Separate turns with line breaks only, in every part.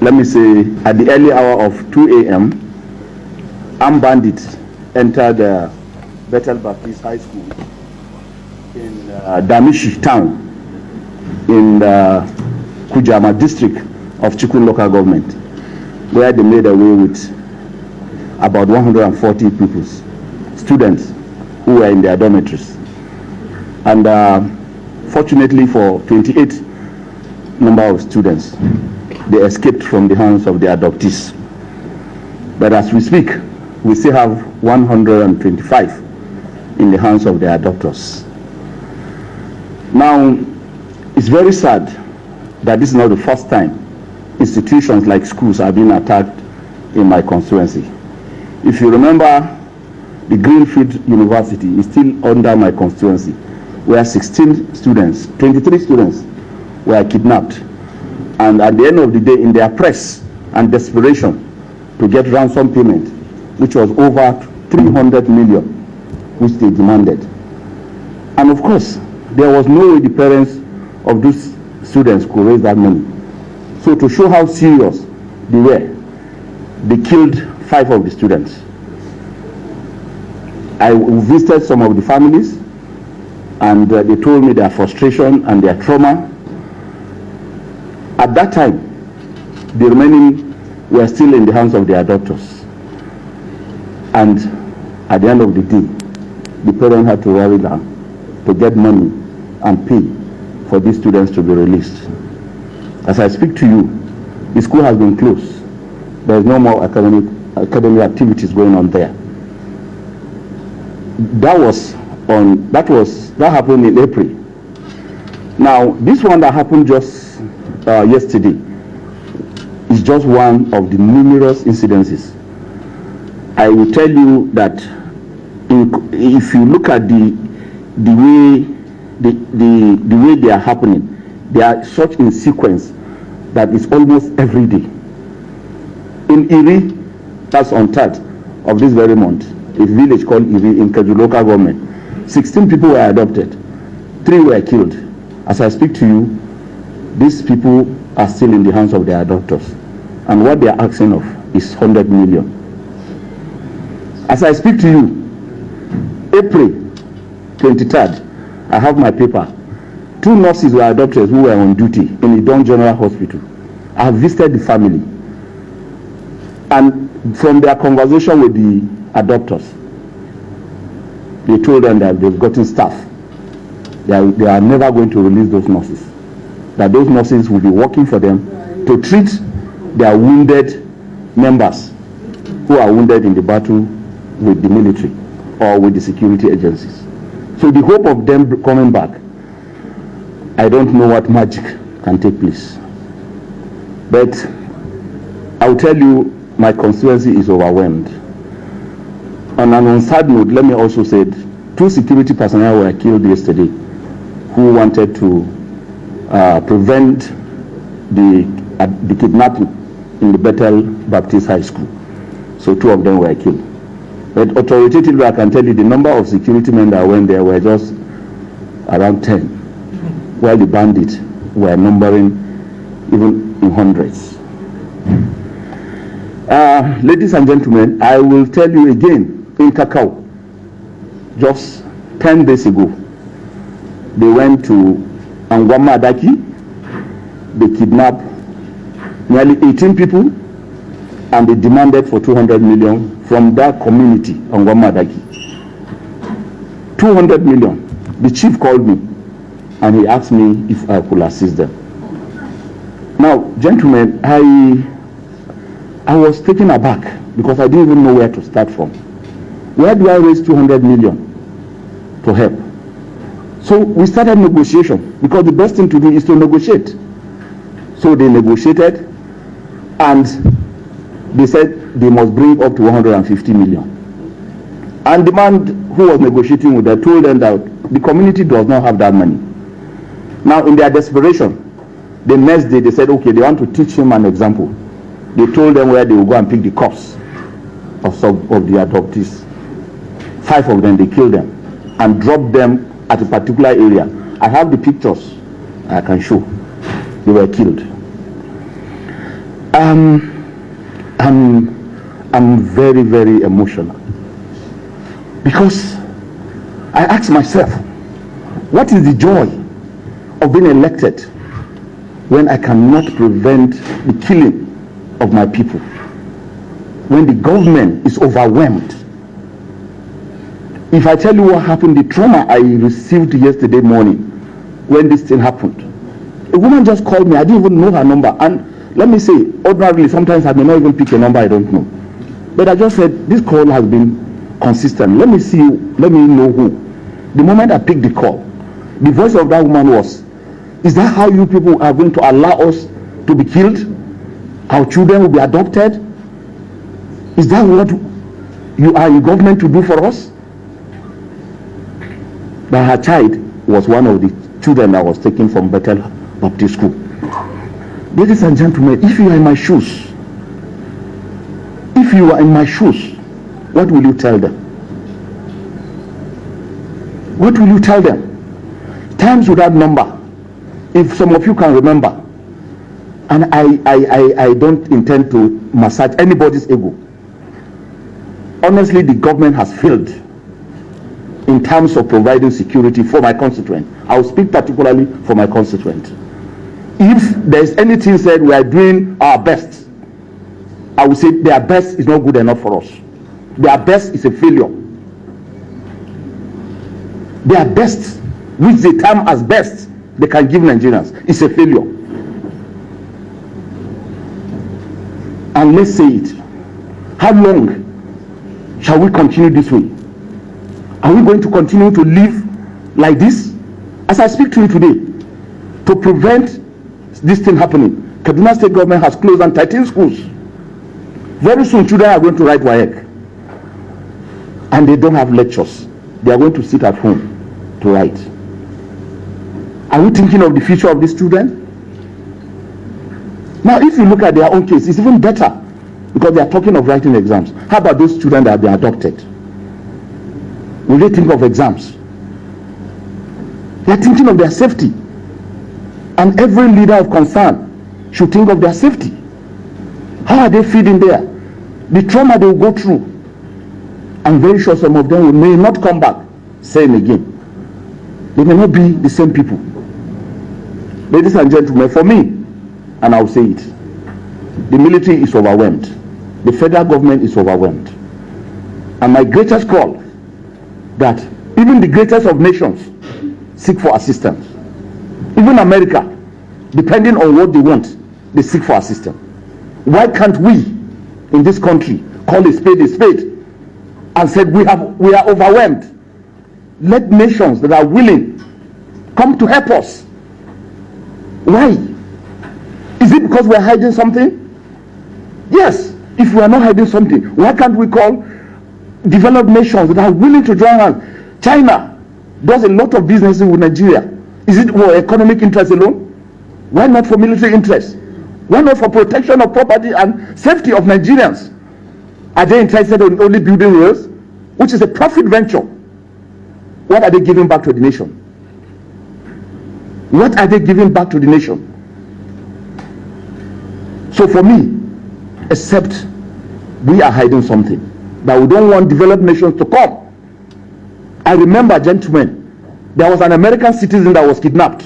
let me say, at the early hour of 2 a.m., armed bandits entered Bethel Baptist High School in Damishi town in the Kujama district of Chikun local government, where they made away with about 140 pupils, students who were in their dormitories. And fortunately for 28 number of students, they escaped from the hands of the adoptees. But as we speak, we still have 125 in the hands of their adopters. Now, it's very sad that this is not the first time institutions like schools have been attacked in my constituency. If you remember, the Greenfield University is still under my constituency, where 23 students were kidnapped. And at the end of the day, in their press and desperation to get ransom payment, which was over 300 million, which they demanded. And of course, there was no way the parents of those students could raise that money. So to show how serious they were, they killed 5 of the students. I visited some of the families, and they told me their frustration and their trauma. At that time, the remaining were still in the hands of their doctors. And at the end of the day, the parents had to rally down to get money and pay for these students to be released. As I speak to you, the school has been closed. There is no more academic activities going on there. That happened in April. Now, this one that happened just yesterday is just one of the numerous incidences. I will tell you that if you look at the way they are happening, they are such in sequence that it's almost every day. In Iri, that's on 3rd of this very month, a village called Iri in Keju local government, 16 people were adopted, 3 were killed. As I speak to you, these people are still in the hands of their adopters, and what they are asking of is 100 million. As I speak to you, April 23rd, I have my paper. 2 nurses were adopted who were on duty in Idon General Hospital. I have visited the family, and from their conversation with the adopters, they told them that they've gotten staff. They are never going to release those nurses. That those nurses will be working for them to treat their wounded members who are wounded in the battle with the military or with the security agencies. So the hope of them coming back, I don't know what magic can take place. But I'll tell you, my constituency is overwhelmed. On an sad note, let me also say 2 security personnel were killed yesterday who wanted to prevent the kidnapping in the Bethel Baptist High School. So 2 of them were killed. But authoritatively, I can tell you the number of security men that went there were just around 10, while the bandits were numbering even in hundreds. Ladies and gentlemen, I will tell you again, in Kakao, just 10 days ago, they went to Angwama Adaki. They kidnapped nearly 18 people, and they demanded for 200 million from that community, Angwama Adaki. 200 million. The chief called me, and he asked me if I could assist them. Now, gentlemen, I was taken aback because I didn't even know where to start from. Where do I raise 200 million to help? So we started negotiation, because the best thing to do is to negotiate. So they negotiated, and they said they must bring up to 150 million. And the man who was negotiating with them told them that the community does not have that money. Now, in their desperation, the next day they said, okay, they want to teach him an example. They told them where they will go and pick the corpse of the adoptees. 5 of them, they killed them and dropped them at a particular area. I have the pictures I can show. They were killed. I'm very, very emotional, because I ask myself, what is the joy of being elected when I cannot prevent the killing of my people, when the government is overwhelmed? If I tell you what happened, the trauma I received yesterday morning when this thing happened, a woman just called me. I didn't even know her number, and let me say, ordinarily sometimes I may not even pick a number I don't know, but I just said, this call has been consistent, let me see, let me know who. The moment I picked the call, the voice of that woman was, is that how you people are going to allow us to be killed? Our children will be adopted? Is that what you are in government to do for us? But her child was one of the children that was taken from Bethel Baptist School. Ladies and gentlemen, if you are in my shoes, what will you tell them? What will you tell them? Times without number. If some of you can remember, and I don't intend to massage anybody's ego. Honestly, the government has failed in terms of providing security for my constituent. I will speak particularly for my constituent. If there is anything said we are doing our best, I will say their best is not good enough for us. Their best is a failure. Their best, which they term as best they can give Nigerians, is a failure. And let's say it. How long shall we continue this way? Are we going to continue to live like this? As I speak to you today, to prevent this thing happening, Kaduna State government has closed down 13 schools. Very soon children are going to write WAEC, and they don't have lectures. They are going to sit at home to write. Are we thinking of the future of these children? Now, if you look at their own case, it's even better, because they are talking of writing exams. How about those children that have been adopted? Will they think of exams? They are thinking of their safety. And every leader of concern should think of their safety. How are they feeding there? The trauma they will go through. I'm very sure some of them may not come back same again. They may not be the same people. Ladies and gentlemen, for me, and I will say it, the military is overwhelmed. The federal government is overwhelmed. And my greatest call, that even the greatest of nations seek for assistance. Even America, depending on what they want, they seek for assistance. Why can't we in this country call a spade and said we are overwhelmed? Let nations that are willing come to help us. Why? Is it because we are hiding something? Yes. If we are not hiding something, why can't we call developed nations that are willing to join us? China does a lot of business with Nigeria. Is it for economic interest alone? Why not for military interest? Why not for protection of property and safety of Nigerians? Are they interested in only building roads, which is a profit venture? What are they giving back to the nation? What are they giving back to the nation? So for me, except we are hiding something, that we don't want developed nations to come. I remember, gentlemen, there was an American citizen that was kidnapped.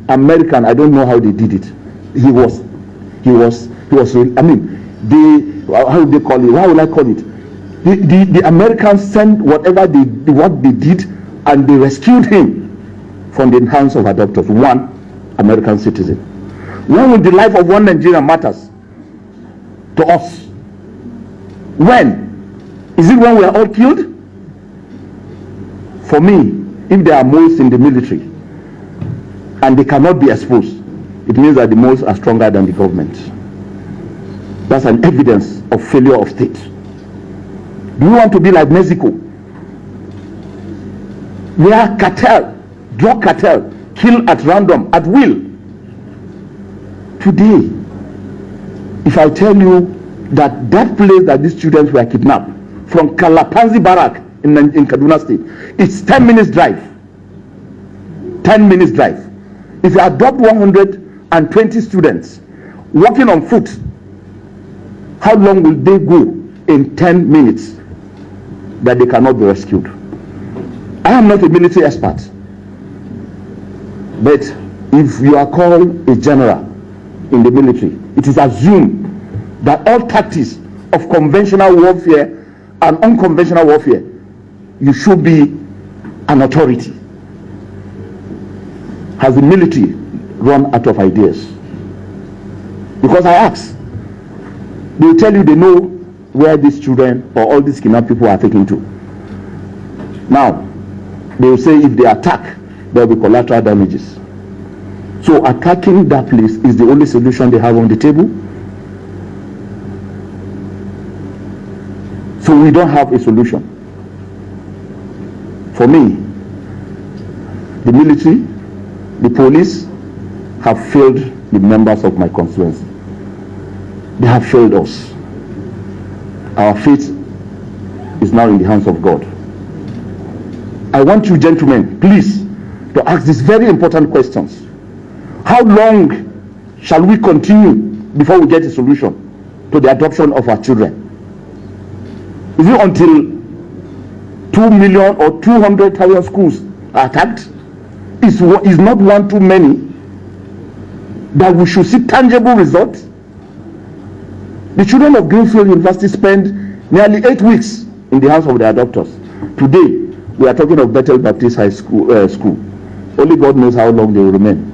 American, I don't know how they did it. He was, I mean, how would they call it? How will I call it? The Americans sent what they did, and they rescued him from the hands of adopters. One American citizen. When will the life of one Nigerian matters to us? When? Is it when we are all killed? For me, if there are moles in the military and they cannot be exposed, it means that the moles are stronger than the government. That's an evidence of failure of state. Do you want to be like Mexico, where drug cartel, kill at random, at will? Today, if I tell you that place that these students were kidnapped from Kalapanzi Barrack in Kaduna State, it's 10 minutes drive. 10 minutes drive. If you adopt 120 students walking on foot how long will they go in 10 minutes that they cannot be rescued? I am not a military expert, but if you are called a general in the military, it is assumed that all tactics of conventional warfare and unconventional warfare, you should be an authority. Has the military run out of ideas? Because I ask, they will tell you they know where these children or all these kidnapped people are taken to. Now, they will say if they attack, there will be collateral damages. So attacking that place is the only solution they have on the table. So we don't have a solution. For me, the military, the police have failed the members of my constituency. They have failed us. Our fate is now in the hands of God. I want you gentlemen, please, to ask these very important questions. How long shall we continue before we get a solution to the adoption of our children? Is it until 2 million or 200,000 schools are attacked? Is not one too many that we should see tangible results? The children of Greenfield University spend nearly 8 weeks in the hands of their adopters. Today, we are talking of Bethel Baptist High School. Only God knows how long they will remain.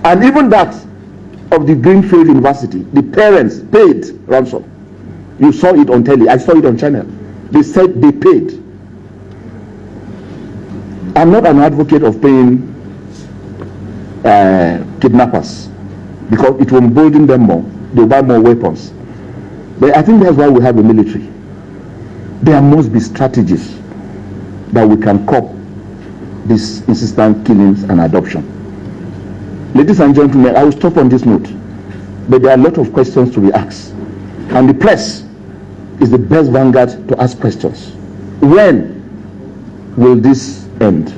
And even that of the Greenfield University, the parents paid ransom. You saw it on telly. I saw it on channel. They said they paid. I'm not an advocate of paying kidnappers, because it will embolden them more. They'll buy more weapons. But I think that's why we have a military. There must be strategies that we can cope these insistent killings and adoption. Ladies and gentlemen, I will stop on this note, but there are a lot of questions to be asked, and the press is the best vanguard to ask questions. When will this end?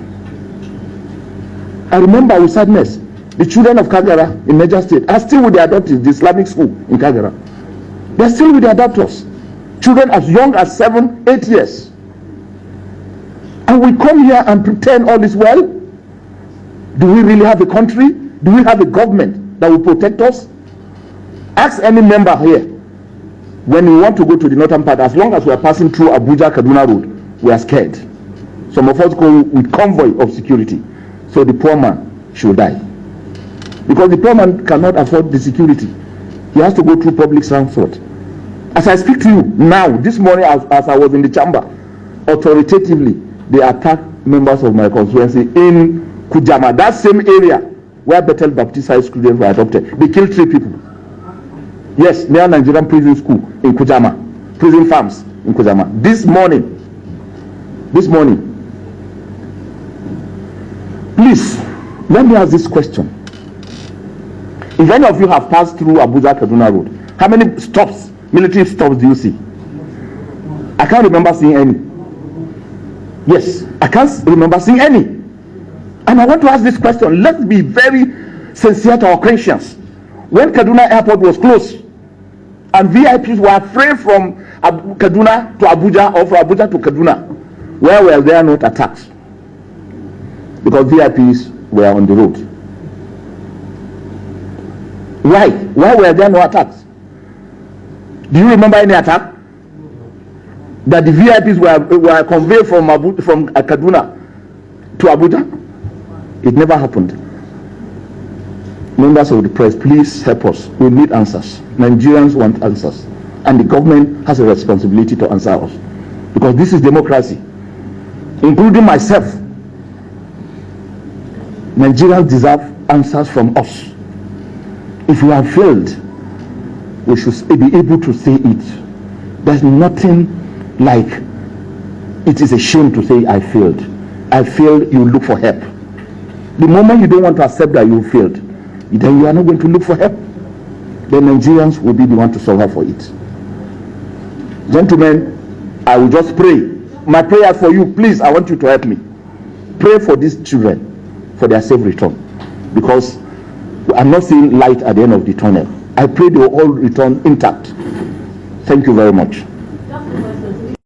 I remember with sadness, the children of Kagara in Niger State are still with their adopters, the Islamic school in Kagara. They're still with their adopters. Children as young as 7, 8 years. And we come here and pretend all is well? Do we really have a country? Do we have a government that will protect us? Ask any member here. When we want to go to the northern part, as long as we are passing through Abuja Kaduna Road, we are scared. Some of us go with convoy of security. So the poor man should die. Because the poor man cannot afford the security. He has to go through public transport. As I speak to you now, this morning as I was in the chamber, authoritatively, they attacked members of my constituency in Kujama, that same area where Bethel Baptist High School were adopted. They killed 3 people. Yes, near Nigerian prison school in Kujama, prison farms in Kujama. This morning, please, let me ask this question. If any of you have passed through Abuja Kaduna Road, how many stops, military stops, do you see? I can't remember seeing any. Yes, I can't remember seeing any. And I want to ask this question. Let's be very sincere to our Christians. When Kaduna Airport was closed and VIPs were afraid from Kaduna to Abuja or from Abuja to Kaduna, where were there not attacks? Because VIPs were on the road. Why? Why were there no attacks? Do you remember any attack? That the VIPs were conveyed from Kaduna to Abuja? It never happened. Members of the press, please help us. We need answers. Nigerians want answers. And the government has a responsibility to answer us. Because this is democracy. Including myself. Nigerians deserve answers from us. If we have failed, we should be able to say it. There's nothing like it is a shame to say I failed. I failed, you look for help. The moment you don't want to accept that you failed, then you are not going to look for help. Then Nigerians will be the one to suffer for it. Gentlemen, I will just pray. My prayer for you, please, I want you to help me. Pray for these children, for their safe return. Because I'm not seeing light at the end of the tunnel. I pray they will all return intact. Thank you very much.
Just